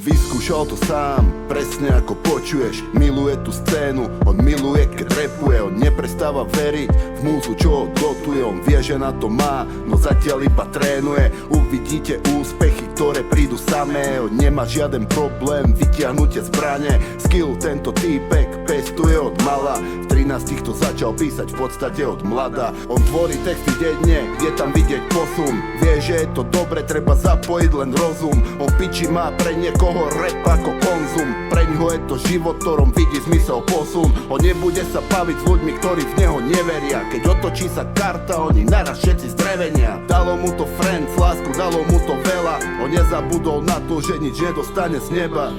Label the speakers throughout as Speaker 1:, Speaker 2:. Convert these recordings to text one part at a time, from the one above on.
Speaker 1: Vyskúšal to sám, presne ako počuješ. Miluje tú scénu, on miluje keď rapuje. On neprestáva veriť v múzu, čo ho dotuje. On vie, že na to má, no zatiaľ iba trénuje. Uvidíte úspechy, ktoré prídu samé. On nemá žiaden problém, vytiahnutie zbrane. Skill tento týpek pestuje od mala. V 13 to začal písať v podstate od mlada. On tvorí texty denne, je tam vidieť posun. Vie, že je to dobre, treba zapojiť len rozum. On piči má pre niekoho rap ako konzum. Preňho je to život, ktorom vidí zmysel posun. On nebude sa baviť s ľuďmi, ktorí v neho neveria. Keď otočí sa karta, oni naraz všetci zdrevenia. Dalo mu to friends, lásku, dalo mu to veľa. On nezabudol na to, že nič nedostane z neba.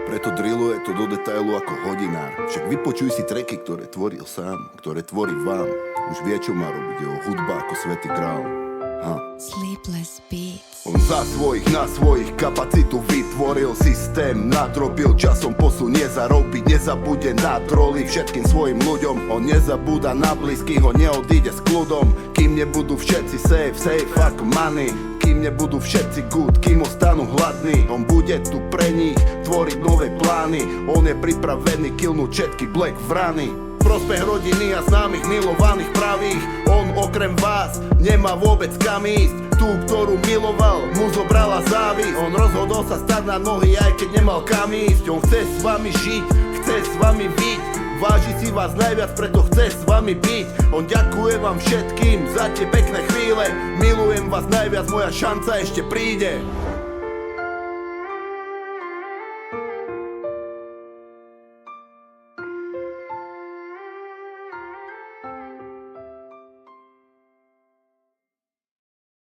Speaker 1: Preto drilluje to do detailu ako hodinár. Však vypočuj si tracky, ktoré tvoril sám, ktoré tvorí vám. Už vie, čo má robiť, jeho hudba ako svätý král.
Speaker 2: Sleepless Beats.
Speaker 1: On za svojich, na svojich kapacitu vytvoril systém, nadrobil časom posunie zarobiť, nezabude na troly všetkým svojim ľuďom. On nezabúda na blízkych, on neodíde s kľudom, kým nebudú všetci safe fuck money. Kým nebudú všetci good, kým ostanú hladní. On bude tu pre nich tvoriť nové plány. On je pripravený killnúť všetky black vrany. Prospech rodiny a známych milovaných pravých. On okrem vás nemá vôbec kam ísť. Tú, ktorú miloval, mu zobrala závisť. On rozhodol sa stať na nohy, aj keď nemal kam ísť. On chce s vami žiť, chce s vami byť. Váži si vás najviac, preto chce s vami byť. On ďakuje vám všetkým za tie pekné chvíle. Milujem vás najviac, moja šanca ešte príde.